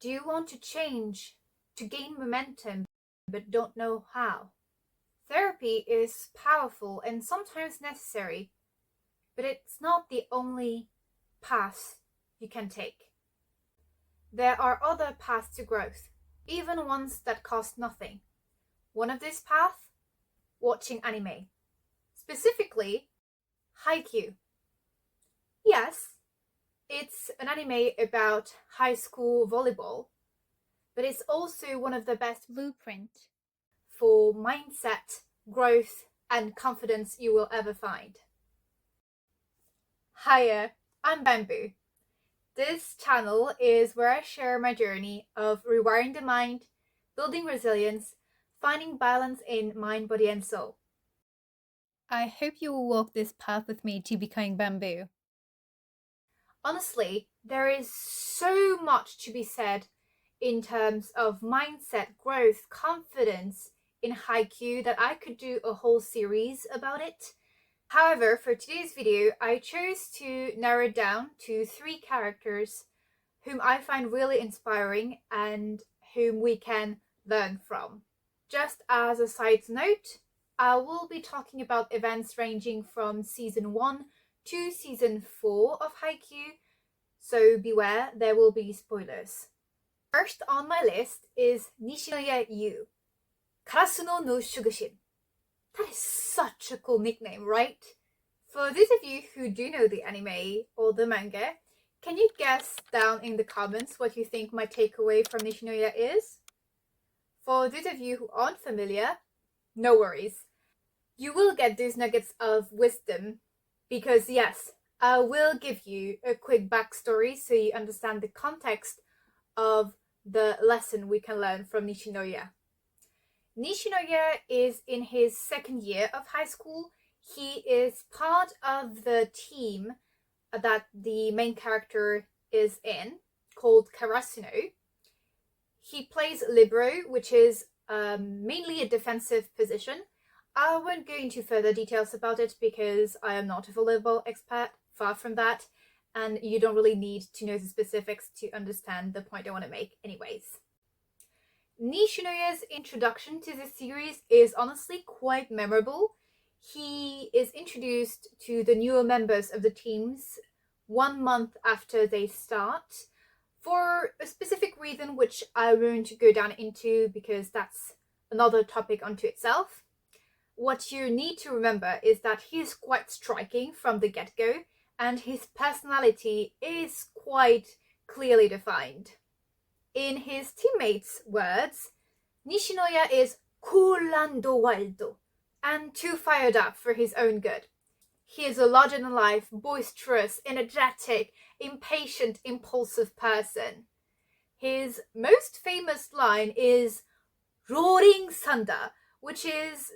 Do you want to change, to gain momentum, but don't know how? Therapy is powerful and sometimes necessary, but it's not the only path you can take. There are other paths to growth, even ones that cost nothing. One of these paths? Watching anime. Specifically, Haikyuu. Yes, it's an anime about high school volleyball, but it's also one of the best blueprints for mindset, growth, and confidence you will ever find. Hiya, I'm Bamboo. This channel is where I share my journey of rewiring the mind, building resilience, finding balance in mind, body, and soul. I hope you will walk this path with me to becoming Bamboo. Honestly, there is so much to be said in terms of mindset, growth, confidence in Haikyuu that I could do a whole series about it. However, for today's video, I chose to narrow it down to 3 characters whom I find really inspiring and whom we can learn from. Just as a side note, I will be talking about events ranging from Season 1 to Season 4 of Haikyuu, so beware, there will be spoilers. First on my list is Nishinoya Yu, Karasuno no Shugushin. That is such a cool nickname, right? For those of you who do know the anime or the manga, can you guess down in the comments what you think my takeaway from Nishinoya is? For those of you who aren't familiar, no worries. You will get those nuggets of wisdom because yes, I will give you a quick backstory so you understand the context of the lesson we can learn from Nishinoya. Nishinoya is in his 2nd year of high school. He is part of the team that the main character is in, called Karasuno. He plays libero, which is mainly a defensive position. I won't go into further details about it because I am not a volleyball expert, far from that, and you don't really need to know the specifics to understand the point I want to make anyways. Nishinoya's introduction to this series is honestly quite memorable. He is introduced to the newer members of the teams 1 month after they start for a specific reason which I won't go down into because that's another topic unto itself. What you need to remember is that he is quite striking from the get-go and his personality is quite clearly defined. In his teammates' words, Nishinoya is cool and wild and too fired up for his own good. He is a larger-than-life, boisterous, energetic, impatient, impulsive person. His most famous line is roaring thunder, which is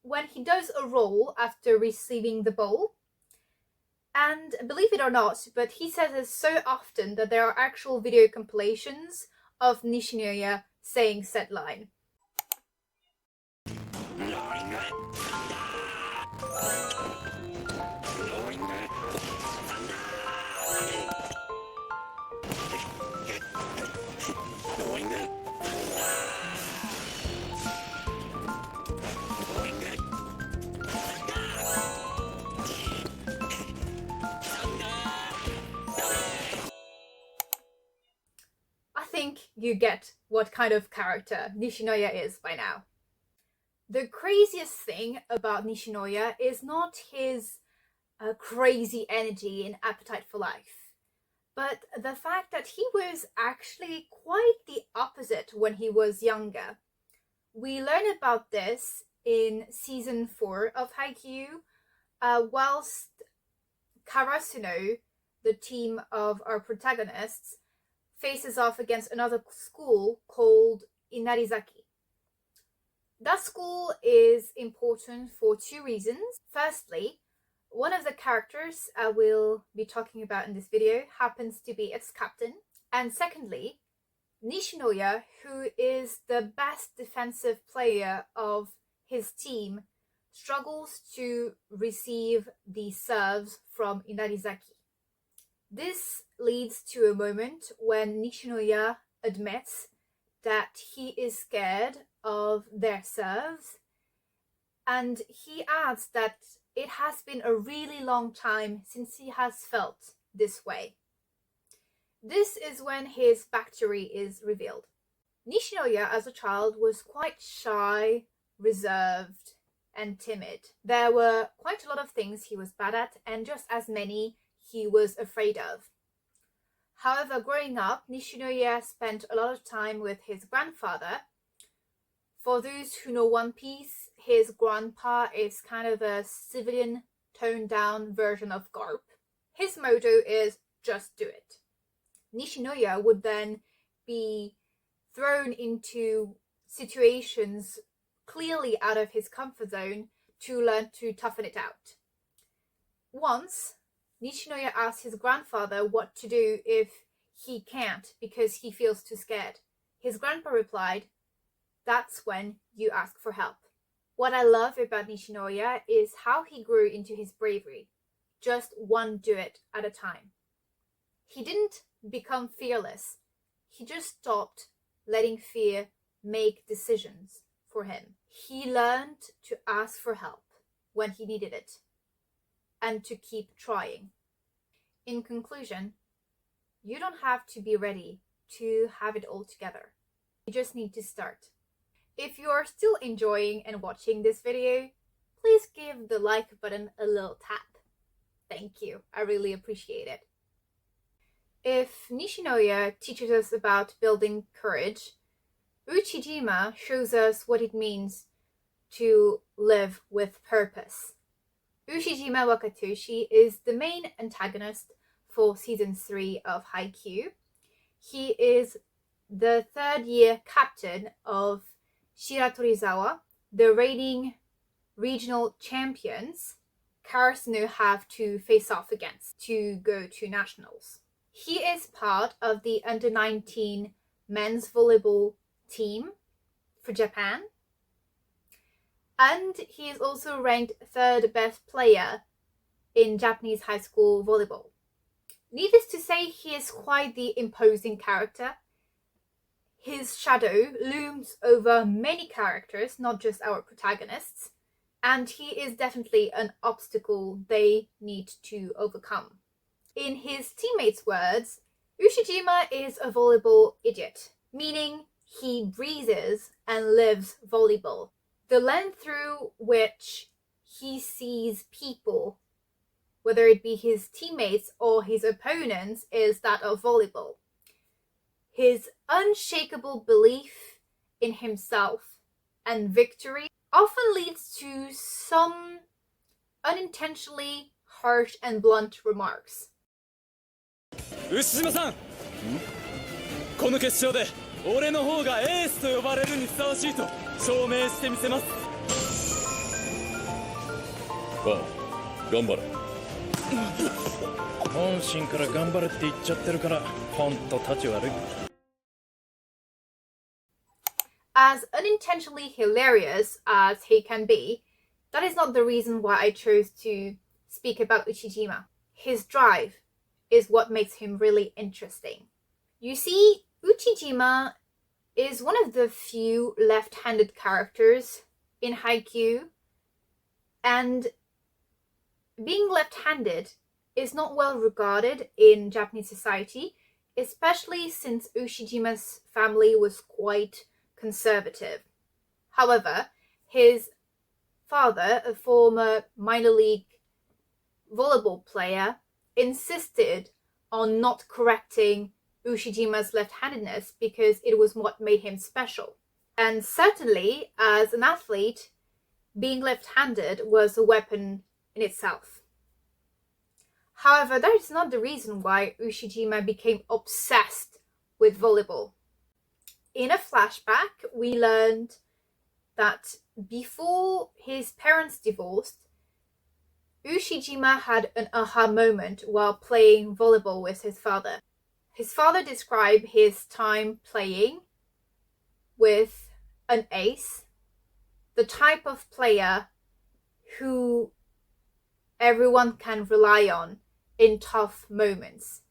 when he does a roll after receiving the ball. And believe it or not, but he says it so often that there are actual video compilations of Nishinoya saying said line. I think you get what kind of character Nishinoya is by now. The craziest thing about Nishinoya is not his crazy energy and appetite for life, but the fact that he was actually quite the opposite when he was younger. We learn about this in Season 4 of Haikyuu, whilst Karasuno, the team of our protagonists, faces off against another school called Inarizaki. That school is important for 2 reasons. Firstly, one of the characters I will be talking about in this video happens to be its captain. And secondly, Nishinoya, who is the best defensive player of his team, struggles to receive the serves from Inarizaki. This leads to a moment when Nishinoya admits that he is scared of their serves, and he adds that it has been a really long time since he has felt this way. This is when his backstory is revealed. Nishinoya as a child was quite shy, reserved, and timid. There were quite a lot of things he was bad at, and just as many he was afraid of. However, growing up, Nishinoya spent a lot of time with his grandfather. For those who know One Piece, his grandpa is kind of a civilian, toned-down version of Garp. His motto is, just do it. Nishinoya would then be thrown into situations clearly out of his comfort zone to learn to toughen it out. Once, Nishinoya asked his grandfather what to do if he can't because he feels too scared. His grandpa replied, "That's when you ask for help." What I love about Nishinoya is how he grew into his bravery, just one do it at a time. He didn't become fearless. He just stopped letting fear make decisions for him. He learned to ask for help when he needed it and to keep trying. In conclusion, you don't have to be ready to have it all together. You just need to start. If you are still enjoying and watching this video, please give the like button a little tap. Thank you. I really appreciate it. If Nishinoya teaches us about building courage, Ushijima shows us what it means to live with purpose. Ushijima Wakatoshi is the main antagonist for season 3 of Haikyuu. He is the third-year captain of Shiratorizawa, the reigning regional champions Karasuno have to face off against to go to nationals. He is part of the under-19 men's volleyball team for Japan, and he is also ranked third best player in Japanese high school volleyball. Needless to say, he is quite the imposing character. His shadow looms over many characters, not just our protagonists, and he is definitely an obstacle they need to overcome. In his teammates' words, Ushijima is a volleyball idiot, meaning he breathes and lives volleyball. The lens through which he sees people, whether it be his teammates or his opponents, is that of volleyball. His unshakable belief in himself and victory often leads to some unintentionally harsh and blunt remarks. 牛島さん、この決勝で俺の方がエースと呼ばれるにふさわしいと証明してみせます。頑張れ。本心から頑張れって言っちゃってるからほんと立ち悪い。As unintentionally hilarious as he can be, that is not the reason why I chose to speak about Ushijima. His drive is what makes him really interesting. You see, Ushijima is one of the few left-handed characters in Haikyuu, and being left-handed is not well regarded in Japanese society, especially since Ushijima's family was quite conservative. However, his father, a former minor league volleyball player, insisted on not correcting Ushijima's left-handedness because it was what made him special. And certainly, as an athlete, being left-handed was a weapon in itself. However, that is not the reason why Ushijima became obsessed with volleyball. In a flashback, we learned that before his parents divorced, Ushijima had an aha moment while playing volleyball with his father. His father described his time playing with an ace, the type of player who everyone can rely on in tough moments.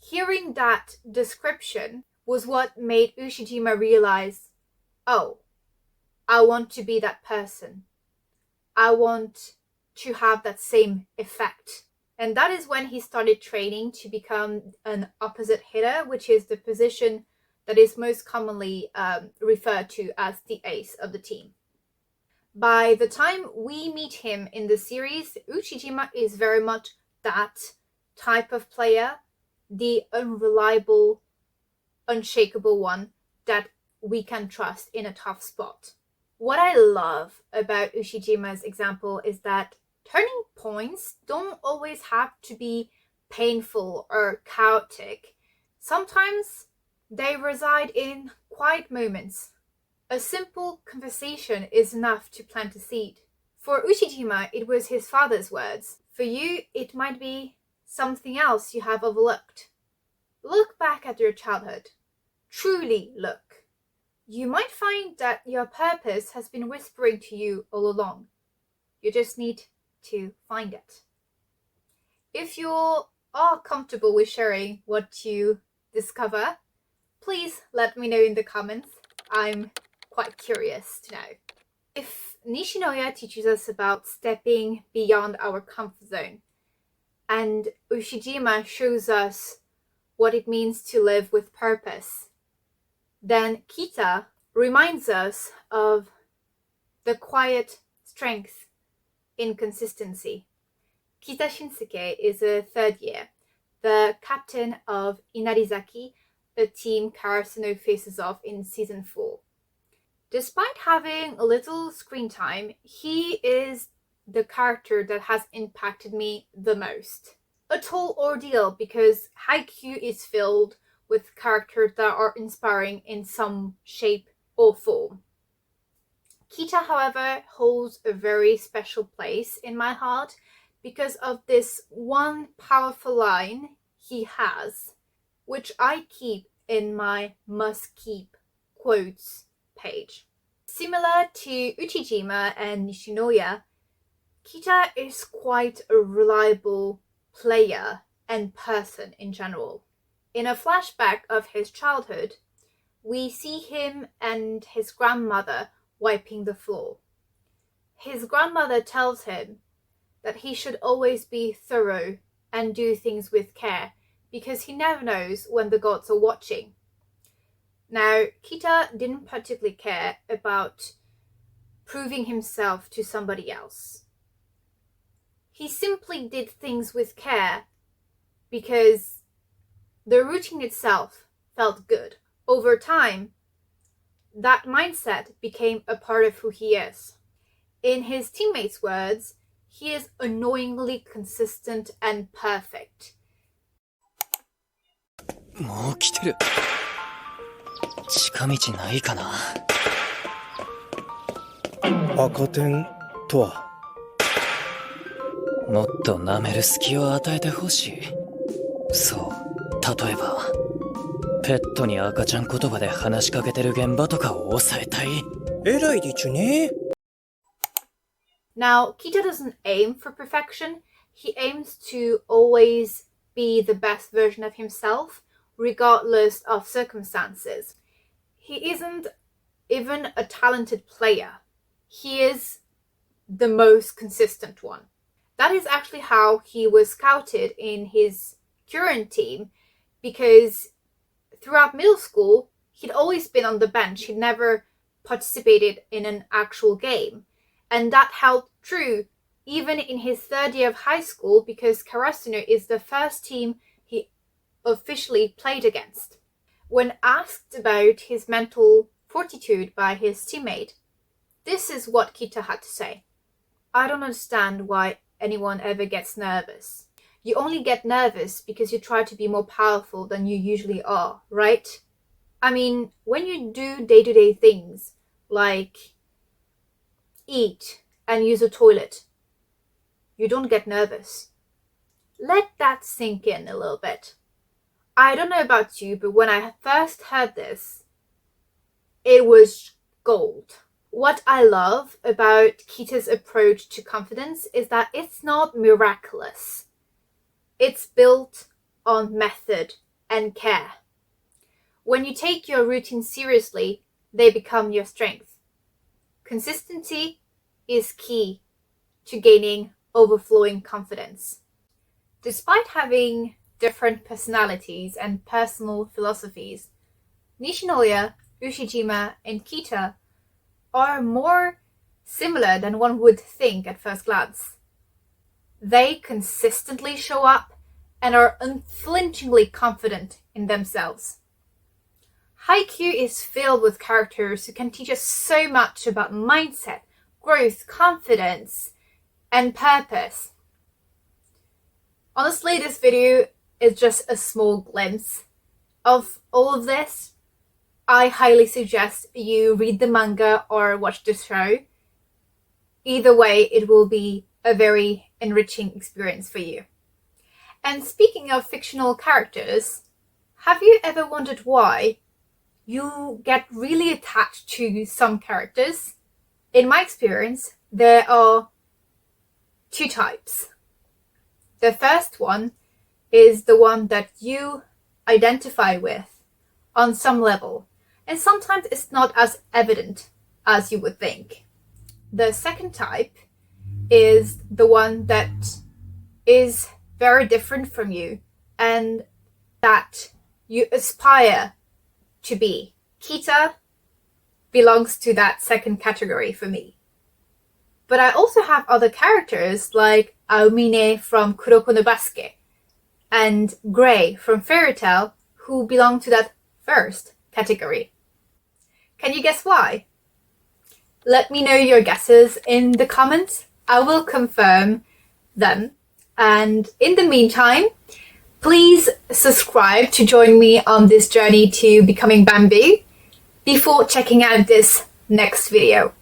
Hearing that description, was what made Ushijima realize, oh, I want to be that person. I want to have that same effect. And that is when he started training to become an opposite hitter, which is the position that is most commonly referred to as the ace of the team. By the time we meet him in the series, Ushijima is very much that type of player, the unreliable, unshakable one that we can trust in a tough spot. What I love about Ushijima's example is that turning points don't always have to be painful or chaotic. Sometimes they reside in quiet moments. A simple conversation is enough to plant a seed. For Ushijima, it was his father's words. For you, it might be something else you have overlooked. Look back at your childhood. Truly look. You might find that your purpose has been whispering to you all along. You just need to find it. If you are comfortable with sharing what you discover, please let me know in the comments. I'm quite curious to know. If Nishinoya teaches us about stepping beyond our comfort zone, and Ushijima shows us what it means to live with purpose, then Kita reminds us of the quiet strength in consistency. Kita Shinsuke is a third year, the captain of Inarizaki, a team Karasuno faces off in season 4. Despite having a little screen time, he is the character that has impacted me the most. A tall ordeal because Haikyuu is filled with characters that are inspiring in some shape or form. Kita, however, holds a very special place in my heart because of this one powerful line he has, which I keep in my must-keep quotes page. Similar to Ushijima and Nishinoya, Kita is quite a reliable player and person in general. In a flashback of his childhood, we see him and his grandmother wiping the floor. His grandmother tells him that he should always be thorough and do things with care because he never knows when the gods are watching. Now, Kita didn't particularly care about proving himself to somebody else. He simply did things with care because the routine itself felt good. Over time, that mindset became a part of who he is. In his teammates' words, he is annoyingly consistent and perfect. もう来てる。近道ないかな。赤点とは。もっと舐める隙を与えてほしい。そう、例えばペットに赤ちゃん言葉で話しかけてる現場とかを抑えたい。偉いでちゅね。Now, Kita doesn't aim for perfection. He aims to always be the best version of himself, regardless of circumstances. He isn't even a talented player. He is the most consistent one. That is actually how he was scouted in his current team, because throughout middle school, he'd always been on the bench. He'd never participated in an actual game. And that held true even in his third year of high school, because Karasuno is the first team he officially played against. When asked about his mental fortitude by his teammate, this is what Kita had to say. I don't understand why anyone ever gets nervous. You only get nervous because you try to be more powerful than you usually are, right? I mean, when you do day-to-day things like eat and use a toilet, you don't get nervous. Let that sink in a little bit. I don't know about you, but when I first heard this, it was gold. What I love about Kita's approach to confidence is that it's not miraculous. It's built on method and care. When you take your routine seriously, they become your strength. Consistency is key to gaining overflowing confidence. Despite having different personalities and personal philosophies, Nishinoya, Ushijima, and Kita are more similar than one would think at first glance. They consistently show up and are unflinchingly confident in themselves. Haikyuu is filled with characters who can teach us so much about mindset, growth, confidence, and purpose. Honestly, this video is just a small glimpse of all of this. I highly suggest you read the manga or watch the show. Either way, it will be a very enriching experience for you. And speaking of fictional characters, have you ever wondered why you get really attached to some characters? In my experience, there are two types. The first one is the one that you identify with on some level, and sometimes it's not as evident as you would think. The second type is the one that is very different from you and that you aspire to be. Kita belongs to that second category for me. But I also have other characters like Aomine from Kuroko no Basuke and Grey from Fairy Tail who belong to that first category. Can you guess why? Let me know your guesses in the comments. I will confirm them. And in the meantime, please subscribe to join me on this journey to becoming Bamboo before checking out this next video.